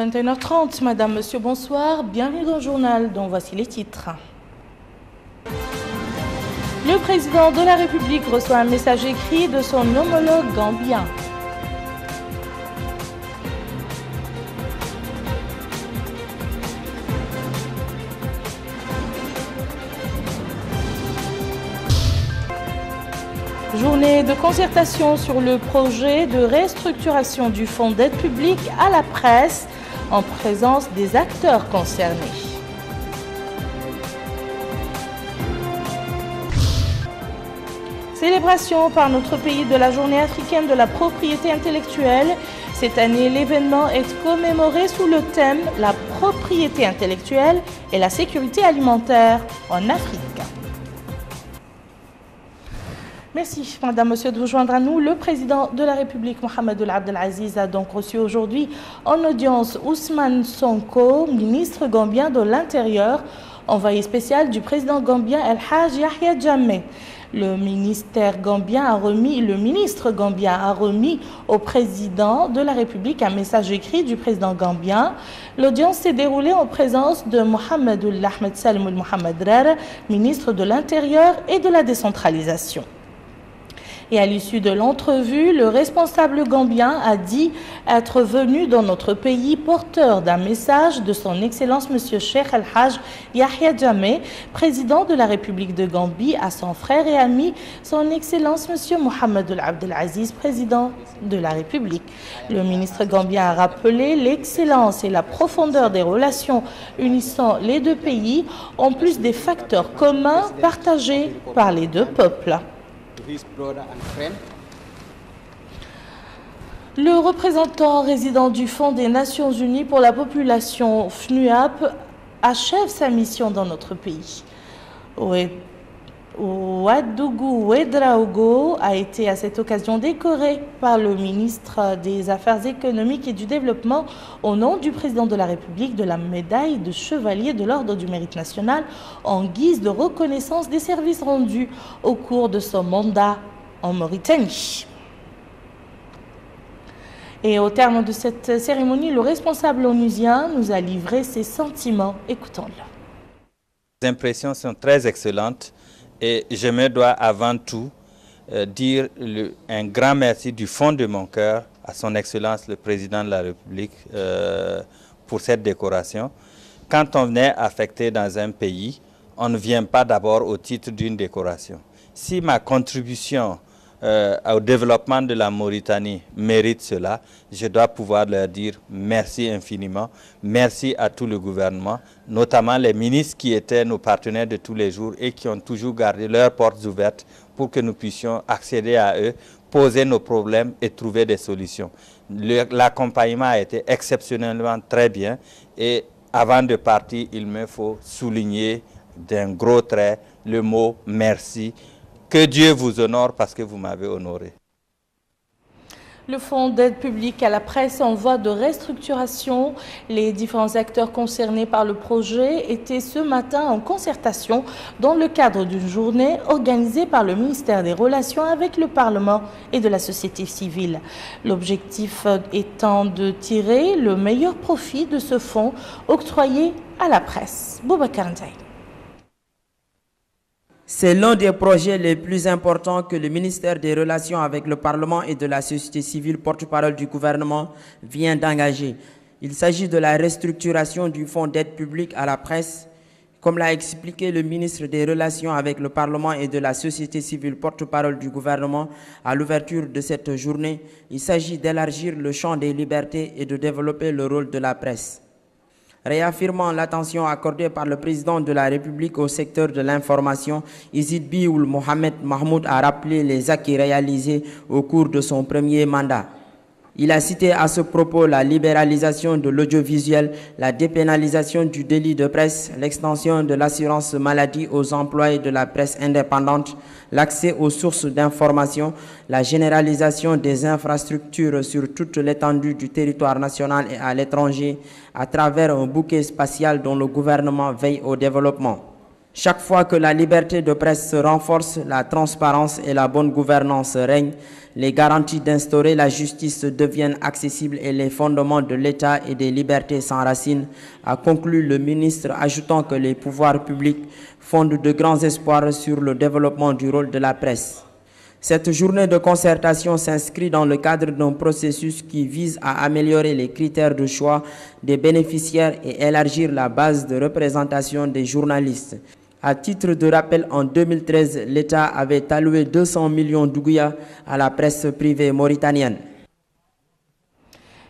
21h30. Madame, Monsieur, bonsoir. Bienvenue dans le journal dont voici les titres. Le président de la République reçoit un message écrit de son homologue gambien. Journée de concertation sur le projet de restructuration du fonds d'aide publique à la presse en présence des acteurs concernés. Célébration par notre pays de la journée africaine de la propriété intellectuelle. Cette année, l'événement est commémoré sous le thème « La propriété intellectuelle et la sécurité alimentaire en Afrique ». Merci, Madame, Monsieur, de vous joindre à nous. Le président de la République, Mohamed Ould Abdel Aziz, a donc reçu aujourd'hui en audience Ousmane Sonko, ministre gambien de l'Intérieur, envoyé spécial du président gambien El Hadj Yahya Jammeh. Le ministre gambien a remis au président de la République un message écrit du président gambien. L'audience s'est déroulée en présence de Mohamed Ould Ahmed Salem Ould Mohamed Rara, ministre de l'Intérieur et de la décentralisation. Et à l'issue de l'entrevue, le responsable gambien a dit être venu dans notre pays porteur d'un message de son Excellence M. Cheikh El Hadj Yahya Jammeh, président de la République de Gambie, à son frère et ami, son Excellence M. Mohamed Ould Abdel Aziz, président de la République. Le ministre gambien a rappelé l'excellence et la profondeur des relations unissant les deux pays, en plus des facteurs communs partagés par les deux peuples. Le représentant résident du Fonds des Nations Unies pour la population FNUAP achève sa mission dans notre pays. Ouaddougou Ouedraogo a été à cette occasion décoré par le ministre des Affaires économiques et du Développement au nom du président de la République de la médaille de chevalier de l'Ordre du Mérite national en guise de reconnaissance des services rendus au cours de son mandat en Mauritanie. Et au terme de cette cérémonie, le responsable onusien nous a livré ses sentiments. Écoutons-le. Les impressions sont très excellentes. Et je me dois avant tout dire un grand merci du fond de mon cœur à son Excellence le Président de la République pour cette décoration. Quand on est affecté dans un pays, on ne vient pas d'abord au titre d'une décoration. Si ma contribution au développement de la Mauritanie mérite cela, je dois pouvoir leur dire merci infiniment. Merci à tout le gouvernement, notamment les ministres qui étaient nos partenaires de tous les jours et qui ont toujours gardé leurs portes ouvertes pour que nous puissions accéder à eux, poser nos problèmes et trouver des solutions. L'accompagnement a été exceptionnellement très bien et avant de partir, il me faut souligner d'un gros trait le mot merci. Que Dieu vous honore parce que vous m'avez honoré. Le fonds d'aide publique à la presse en voie de restructuration. Les différents acteurs concernés par le projet étaient ce matin en concertation dans le cadre d'une journée organisée par le ministère des Relations avec le Parlement et de la société civile. L'objectif étant de tirer le meilleur profit de ce fonds octroyé à la presse. Boubacar Ndiaye. C'est l'un des projets les plus importants que le ministère des Relations avec le Parlement et de la société civile, porte-parole du gouvernement, vient d'engager. Il s'agit de la restructuration du fonds d'aide publique à la presse. Comme l'a expliqué le ministre des Relations avec le Parlement et de la société civile, porte-parole du gouvernement, à l'ouverture de cette journée, il s'agit d'élargir le champ des libertés et de développer le rôle de la presse. Réaffirmant l'attention accordée par le président de la République au secteur de l'information, Izzid Bi Ould Mohamed Mahmoud a rappelé les acquis réalisés au cours de son premier mandat. Il a cité à ce propos la libéralisation de l'audiovisuel, la dépénalisation du délit de presse, l'extension de l'assurance maladie aux employés de la presse indépendante, l'accès aux sources d'information, la généralisation des infrastructures sur toute l'étendue du territoire national et à l'étranger à travers un bouquet spatial dont le gouvernement veille au développement. Chaque fois que la liberté de presse se renforce, la transparence et la bonne gouvernance règnent, les garanties d'instaurer la justice deviennent accessibles et les fondements de l'État et des libertés s'enracinent, a conclu le ministre, ajoutant que les pouvoirs publics fondent de grands espoirs sur le développement du rôle de la presse. Cette journée de concertation s'inscrit dans le cadre d'un processus qui vise à améliorer les critères de choix des bénéficiaires et élargir la base de représentation des journalistes. À titre de rappel, en 2013, l'État avait alloué 200 millions d'ouguiya à la presse privée mauritanienne.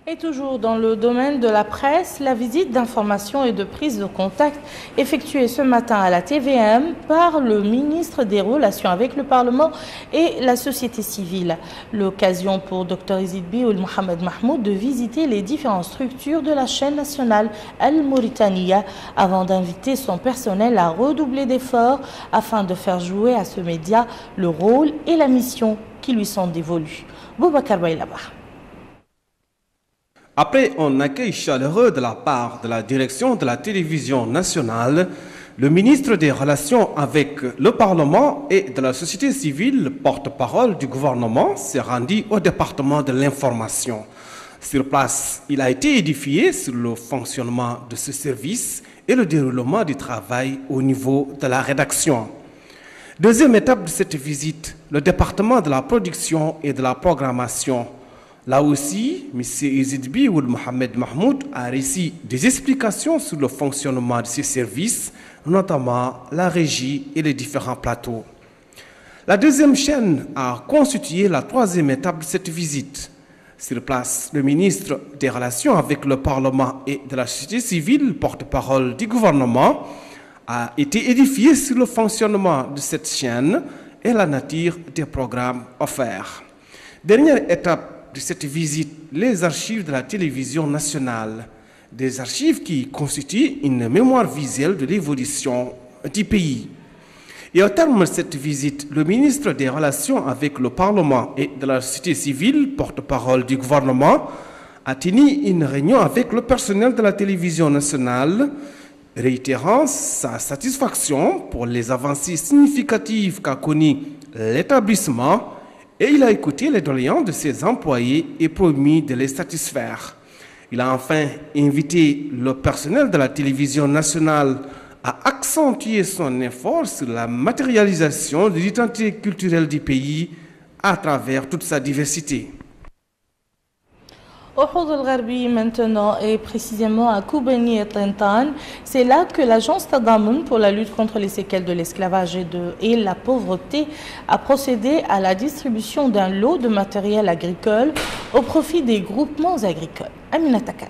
Et toujours dans le domaine de la presse, la visite d'information et de prise de contact effectuée ce matin à la TVM par le ministre des Relations avec le Parlement et la société civile. L'occasion pour Dr Izidbi ou Mohamed Mahmoud de visiter les différentes structures de la chaîne nationale Al-Mauritania avant d'inviter son personnel à redoubler d'efforts afin de faire jouer à ce média le rôle et la mission qui lui sont dévolus. Boubacar Baïlaba. Après un accueil chaleureux de la part de la direction de la télévision nationale, le ministre des Relations avec le Parlement et de la société civile, porte-parole du gouvernement, s'est rendu au département de l'information. Sur place, il a été édifié sur le fonctionnement de ce service et le déroulement du travail au niveau de la rédaction. Deuxième étape de cette visite, le département de la production et de la programmation. Là aussi, M. Izidbi ou Mohamed Mahmoud a reçu des explications sur le fonctionnement de ces services, notamment la régie et les différents plateaux. La deuxième chaîne a constitué la troisième étape de cette visite. Sur place, le ministre des Relations avec le Parlement et de la société civile, porte-parole du gouvernement, a été édifié sur le fonctionnement de cette chaîne et la nature des programmes offerts. Dernière étape de cette visite, les archives de la télévision nationale, des archives qui constituent une mémoire visuelle de l'évolution du pays. Et au terme de cette visite, le ministre des Relations avec le Parlement et de la société civile, porte-parole du gouvernement, a tenu une réunion avec le personnel de la télévision nationale, réitérant sa satisfaction pour les avancées significatives qu'a connues l'établissement. Et il a écouté les doléances de ses employés et promis de les satisfaire. Il a enfin invité le personnel de la télévision nationale à accentuer son effort sur la matérialisation de l'identité culturelle du pays à travers toute sa diversité. Au Houd al-Gharbi maintenant et précisément à Koubani et Tintan, c'est là que l'agence Tadamoun pour la lutte contre les séquelles de l'esclavage et la pauvreté a procédé à la distribution d'un lot de matériel agricole au profit des groupements agricoles. Aminata Kane.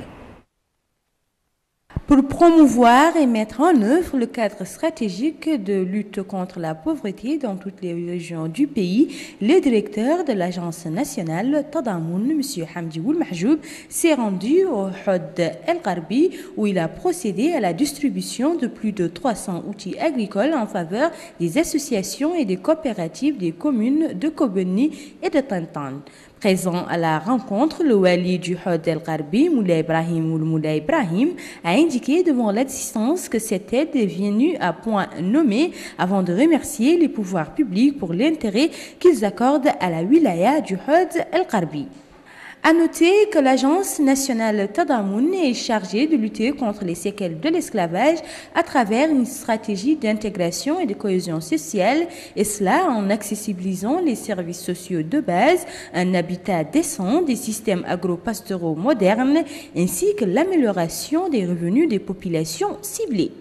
Pour promouvoir et mettre en œuvre le cadre stratégique de lutte contre la pauvreté dans toutes les régions du pays, le directeur de l'agence nationale Tadamoun, M. Hamdi Ould Mahjoub, s'est rendu au Houd al-Gharbi où il a procédé à la distribution de plus de 300 outils agricoles en faveur des associations et des coopératives des communes de Koubani et de Tintan. Présent à la rencontre, le wali du Houd al-Gharbi, Moulay Ibrahim ou Moulay Ibrahim, a indiqué devant l'assistance que cette aide est venue à point nommé avant de remercier les pouvoirs publics pour l'intérêt qu'ils accordent à la wilaya du Houd al-Gharbi. À noter que l'agence nationale Tadamoun est chargée de lutter contre les séquelles de l'esclavage à travers une stratégie d'intégration et de cohésion sociale, et cela en accessibilisant les services sociaux de base, un habitat décent, des systèmes agro-pastoraux modernes, ainsi que l'amélioration des revenus des populations ciblées.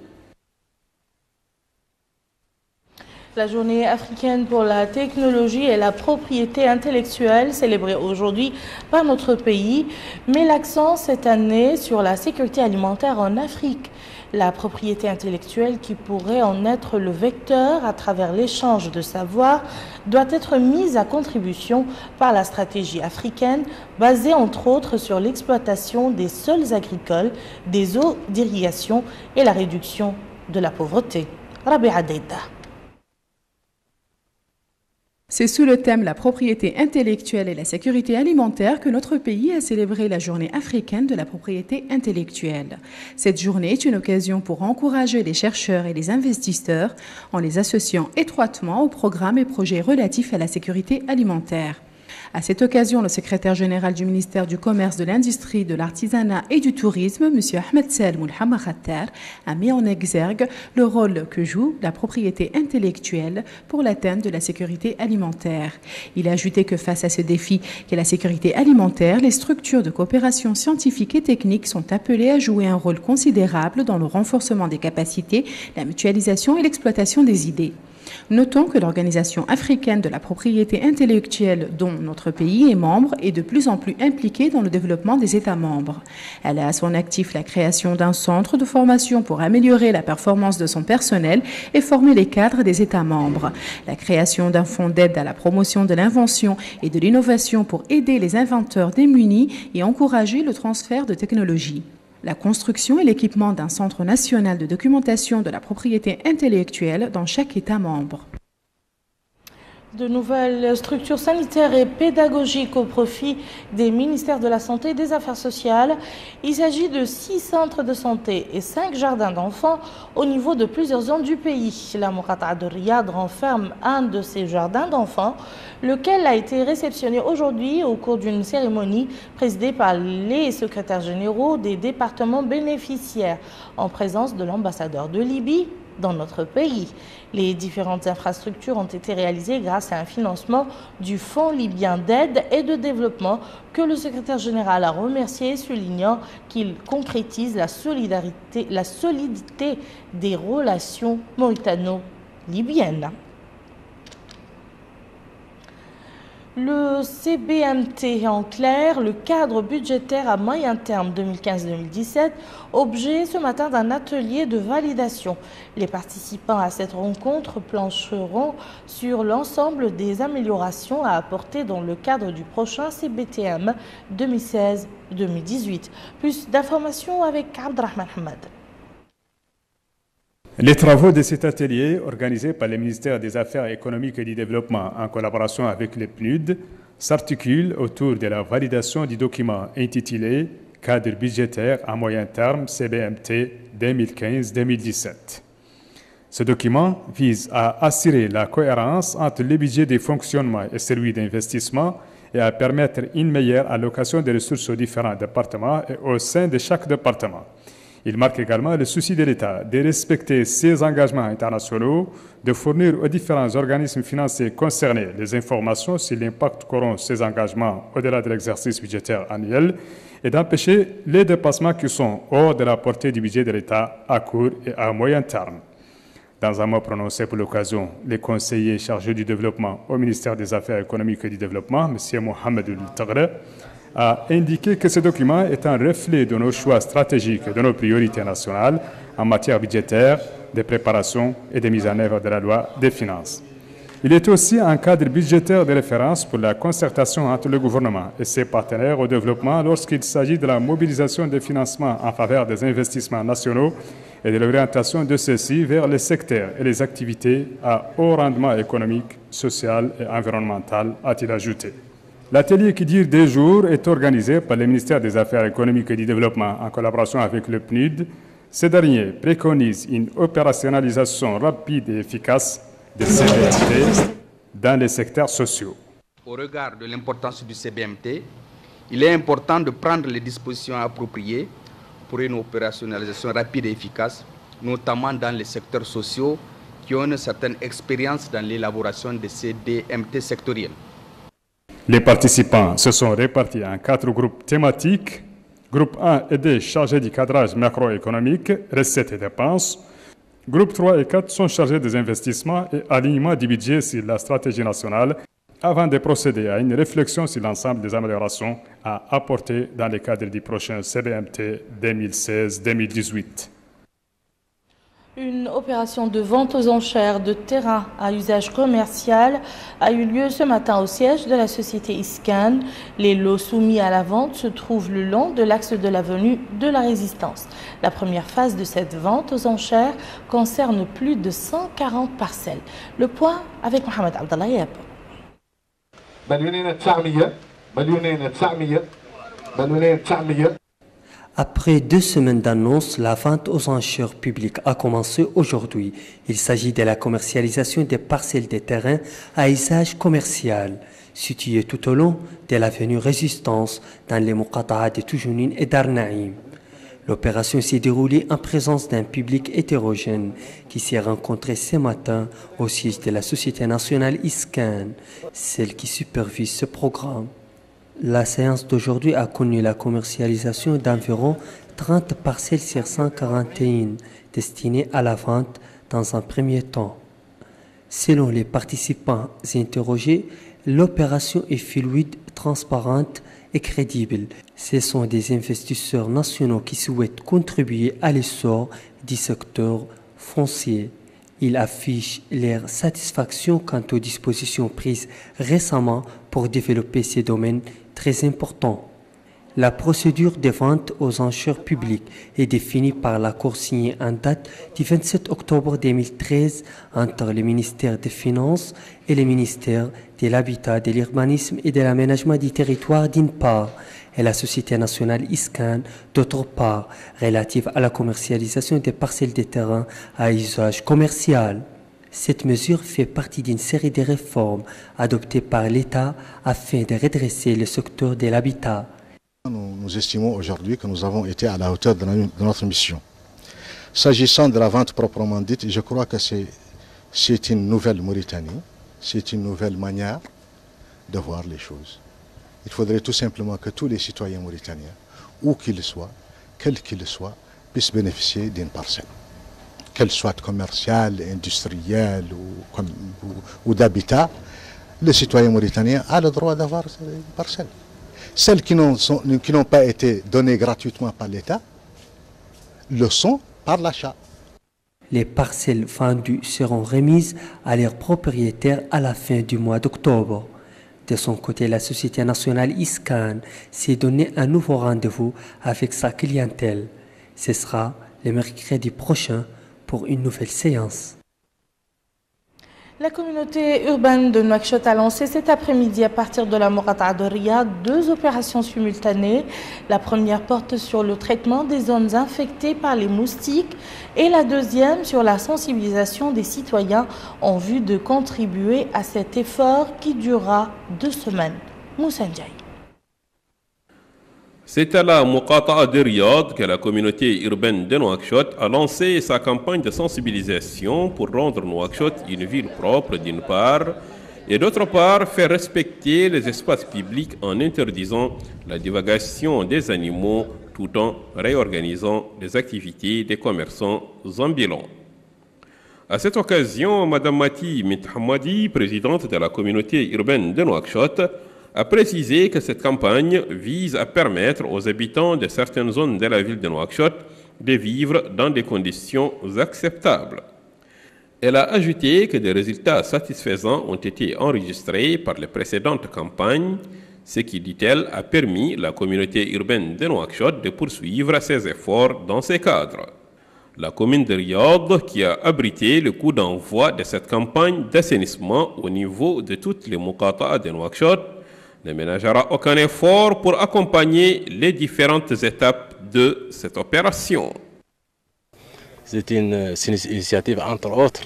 La journée africaine pour la technologie et la propriété intellectuelle célébrée aujourd'hui par notre pays met l'accent cette année sur la sécurité alimentaire en Afrique. La propriété intellectuelle qui pourrait en être le vecteur à travers l'échange de savoir doit être mise à contribution par la stratégie africaine basée entre autres sur l'exploitation des sols agricoles, des eaux d'irrigation et la réduction de la pauvreté. Rabia Deida. C'est sous le thème la propriété intellectuelle et la sécurité alimentaire que notre pays a célébré la journée africaine de la propriété intellectuelle. Cette journée est une occasion pour encourager les chercheurs et les investisseurs en les associant étroitement aux programmes et projets relatifs à la sécurité alimentaire. À cette occasion, le secrétaire général du ministère du Commerce, de l'Industrie, de l'Artisanat et du Tourisme, M. Ahmed Salem Mohamed Khattar, a mis en exergue le rôle que joue la propriété intellectuelle pour l'atteinte de la sécurité alimentaire. Il a ajouté que face à ce défi qu'est la sécurité alimentaire, les structures de coopération scientifique et technique sont appelées à jouer un rôle considérable dans le renforcement des capacités, la mutualisation et l'exploitation des idées. Notons que l'Organisation africaine de la propriété intellectuelle, dont notre pays est membre, est de plus en plus impliquée dans le développement des États membres. Elle a à son actif la création d'un centre de formation pour améliorer la performance de son personnel et former les cadres des États membres. La création d'un fonds d'aide à la promotion de l'invention et de l'innovation pour aider les inventeurs démunis et encourager le transfert de technologies. La construction et l'équipement d'un centre national de documentation de la propriété intellectuelle dans chaque État membre. De nouvelles structures sanitaires et pédagogiques au profit des ministères de la Santé et des Affaires sociales. Il s'agit de 6 centres de santé et 5 jardins d'enfants au niveau de plusieurs zones du pays. La Mourata'a de Riyad renferme un de ces jardins d'enfants, lequel a été réceptionné aujourd'hui au cours d'une cérémonie présidée par les secrétaires généraux des départements bénéficiaires en présence de l'ambassadeur de Libye dans notre pays. Les différentes infrastructures ont été réalisées grâce à un financement du Fonds libyen d'aide et de développement que le secrétaire général a remercié, soulignant qu'il concrétise la solidité des relations mauritano-libyennes. Le CBMT, en clair, le cadre budgétaire à moyen terme 2015-2017, objet ce matin d'un atelier de validation. Les participants à cette rencontre plancheront sur l'ensemble des améliorations à apporter dans le cadre du prochain CBTM 2016-2018. Plus d'informations avec Abdrahman Hamad. Les travaux de cet atelier, organisé par le ministère des Affaires économiques et du Développement en collaboration avec le PNUD, s'articulent autour de la validation du document intitulé « Cadre budgétaire à moyen terme CBMT 2015-2017 ». Ce document vise à assurer la cohérence entre les budgets de fonctionnement et celui d'investissement et à permettre une meilleure allocation des ressources aux différents départements et au sein de chaque département. Il marque également le souci de l'État de respecter ses engagements internationaux, de fournir aux différents organismes financiers concernés les informations sur l'impact qu'auront ces engagements au-delà de l'exercice budgétaire annuel et d'empêcher les dépassements qui sont hors de la portée du budget de l'État à court et à moyen terme. Dans un mot prononcé pour l'occasion, le conseiller chargé du développement au ministère des Affaires économiques et du Développement, M. Mohamed Tagre, a indiqué que ce document est un reflet de nos choix stratégiques et de nos priorités nationales en matière budgétaire, de préparation et de mise en œuvre de la loi des finances. Il est aussi un cadre budgétaire de référence pour la concertation entre le gouvernement et ses partenaires au développement lorsqu'il s'agit de la mobilisation des financements en faveur des investissements nationaux et de l'orientation de ceux-ci vers les secteurs et les activités à haut rendement économique, social et environnemental, a-t-il ajouté. L'atelier qui dure 2 jours est organisé par le ministère des Affaires économiques et du Développement en collaboration avec le PNUD. Ce dernier préconise une opérationnalisation rapide et efficace de CBMT dans les secteurs sociaux. Au regard de l'importance du CBMT, il est important de prendre les dispositions appropriées pour une opérationnalisation rapide et efficace, notamment dans les secteurs sociaux qui ont une certaine expérience dans l'élaboration de ces DMT sectoriels. Les participants se sont répartis en 4 groupes thématiques. Groupe 1 et 2 chargés du cadrage macroéconomique, recettes et dépenses. Groupe 3 et 4 sont chargés des investissements et alignement du budget sur la stratégie nationale avant de procéder à une réflexion sur l'ensemble des améliorations à apporter dans le cadre du prochain CBMT 2016-2018. Une opération de vente aux enchères de terrains à usage commercial a eu lieu ce matin au siège de la société Iscan. Les lots soumis à la vente se trouvent le long de l'axe de l'avenue de la Résistance. La première phase de cette vente aux enchères concerne plus de 140 parcelles. Le point avec Mohamed Abdallah Yab. Après 2 semaines d'annonce, la vente aux enchères publiques a commencé aujourd'hui. Il s'agit de la commercialisation des parcelles de terrain à usage commercial, situées tout au long de l'avenue Résistance, dans les Muqata'a de Toujounine et d'Arnaïm. L'opération s'est déroulée en présence d'un public hétérogène qui s'est rencontré ce matin au siège de la Société nationale ISCAN, celle qui supervise ce programme. La séance d'aujourd'hui a connu la commercialisation d'environ 30 parcelles sur 141 destinées à la vente dans un premier temps. Selon les participants interrogés, l'opération est fluide, transparente et crédible. Ce sont des investisseurs nationaux qui souhaitent contribuer à l'essor du secteur foncier. Ils affichent leur satisfaction quant aux dispositions prises récemment pour développer ces domaines très importants. La procédure de vente aux enchères publiques est définie par l'accord signé en date du 27 octobre 2013 entre le ministère des Finances et le ministère de l'Habitat, de l'Urbanisme et de l'Aménagement du Territoire d'une part, et la Société nationale ISCAN d'autre part, relative à la commercialisation des parcelles de terrain à usage commercial. Cette mesure fait partie d'une série de réformes adoptées par l'État afin de redresser le secteur de l'habitat. Nous estimons aujourd'hui que nous avons été à la hauteur de notre mission. S'agissant de la vente proprement dite, je crois que c'est une nouvelle Mauritanie, c'est une nouvelle manière de voir les choses. Il faudrait tout simplement que tous les citoyens mauritaniens, où qu'ils soient, quels qu'ils soient, puissent bénéficier d'une parcelle. Qu'elle soit commerciale, industrielle ou d'habitat, le citoyen mauritanien a le droit d'avoir une parcelle. Celles qui n'ont pas été données gratuitement par l'État le sont par l'achat. Les parcelles vendues seront remises à leurs propriétaires à la fin du mois d'octobre. De son côté, la Société nationale ISCAN s'est donné un nouveau rendez-vous avec sa clientèle. Ce sera le mercredi prochain pour une nouvelle séance. La communauté urbaine de Nouakchott a lancé cet après-midi à partir de la Muqata'a de Riyad 2 opérations simultanées. La première porte sur le traitement des zones infectées par les moustiques et la deuxième sur la sensibilisation des citoyens en vue de contribuer à cet effort qui durera 2 semaines. Moussa Ndiaye. C'est à la Muqata'a de Riyad que la communauté urbaine de Nouakchott a lancé sa campagne de sensibilisation pour rendre Nouakchott une ville propre d'une part et d'autre part faire respecter les espaces publics en interdisant la divagation des animaux tout en réorganisant les activités des commerçants ambulants. À cette occasion, Mme Mati Mithamadi, présidente de la communauté urbaine de Nouakchott, a précisé que cette campagne vise à permettre aux habitants de certaines zones de la ville de Nouakchott de vivre dans des conditions acceptables. Elle a ajouté que des résultats satisfaisants ont été enregistrés par les précédentes campagnes, ce qui, dit-elle, a permis à la communauté urbaine de Nouakchott de poursuivre ses efforts dans ces cadres. La commune de Riyad, qui a abrité le coup d'envoi de cette campagne d'assainissement au niveau de toutes les Muqata'a de Nouakchott, ne ménagera aucun effort pour accompagner les différentes étapes de cette opération. C'est une initiative, entre autres,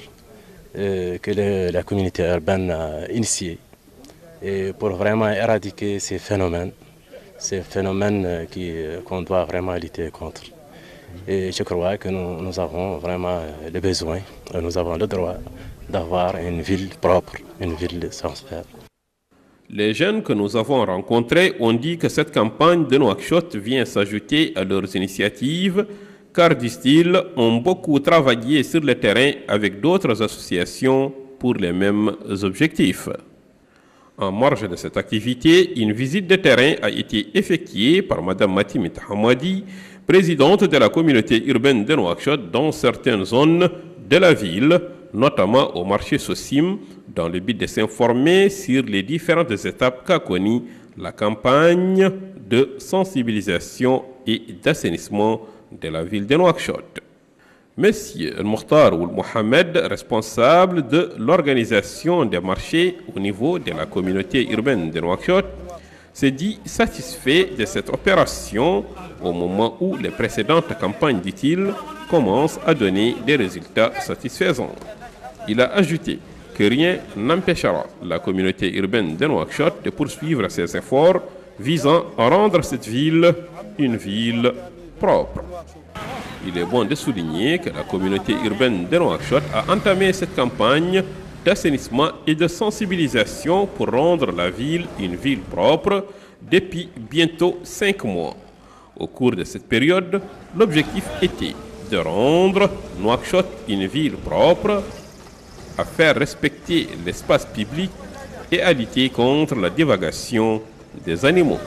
que la communauté urbaine a initiée et pour vraiment éradiquer ces phénomènes qu'on doit vraiment lutter contre. Et je crois que nous avons vraiment le besoin, nous avons le droit d'avoir une ville propre, une ville sans faire. Les jeunes que nous avons rencontrés ont dit que cette campagne de Nouakchott vient s'ajouter à leurs initiatives, car, disent-ils, ont beaucoup travaillé sur le terrain avec d'autres associations pour les mêmes objectifs. En marge de cette activité, une visite de terrain a été effectuée par Mme Mati Mithamadi, présidente de la communauté urbaine de Nouakchott dans certaines zones de la ville, notamment au marché Sosim, dans le but de s'informer sur les différentes étapes qu'a connues la campagne de sensibilisation et d'assainissement de la ville de Nouakchott. Monsieur El-Mokhtar Ould Mohamed, responsable de l'organisation des marchés au niveau de la communauté urbaine de Nouakchott, s'est dit satisfait de cette opération au moment où les précédentes campagnes, dit-il, commencent à donner des résultats satisfaisants. Il a ajouté que rien n'empêchera la communauté urbaine de Nouakchott de poursuivre ses efforts visant à rendre cette ville une ville propre. Il est bon de souligner que la communauté urbaine de Nouakchott a entamé cette campagne d'assainissement et de sensibilisation pour rendre la ville une ville propre depuis bientôt 5 mois. Au cours de cette période, l'objectif était de rendre Nouakchott une ville propre, à faire respecter l'espace public et à lutter contre la divagation des animaux.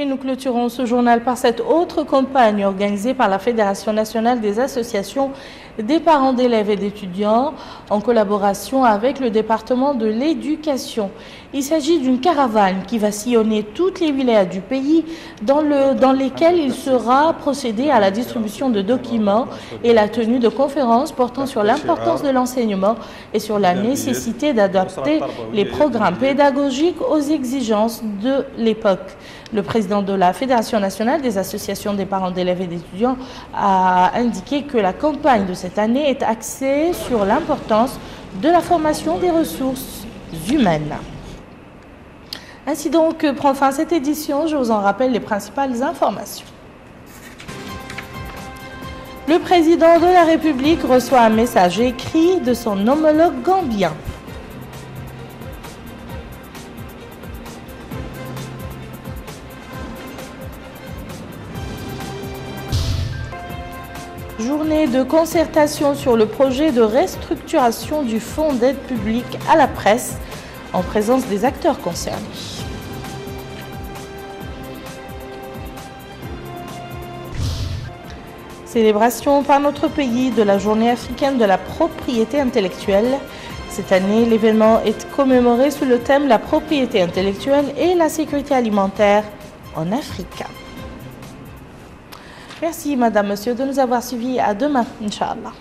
Et nous clôturons ce journal par cette autre campagne organisée par la Fédération nationale des associations des parents d'élèves et d'étudiants en collaboration avec le département de l'éducation. Il s'agit d'une caravane qui va sillonner toutes les wilayas du pays dans lesquelles il sera procédé à la distribution de documents et la tenue de conférences portant sur l'importance de l'enseignement et sur la nécessité d'adapter les programmes pédagogiques aux exigences de l'époque. Le président de la Fédération nationale des associations des parents d'élèves et d'étudiants a indiqué que la campagne de cette année est axée sur l'importance de la formation des ressources humaines. Ainsi donc prend fin cette édition. Je vous en rappelle les principales informations. Le président de la République reçoit un message écrit de son homologue gambien. Journée de concertation sur le projet de restructuration du fonds d'aide publique à la presse en présence des acteurs concernés. Célébration par notre pays de la journée africaine de la propriété intellectuelle. Cette année, l'événement est commémoré sous le thème La propriété intellectuelle et la sécurité alimentaire en Afrique. Merci, madame, monsieur, de nous avoir suivis. À demain, Inch'Allah.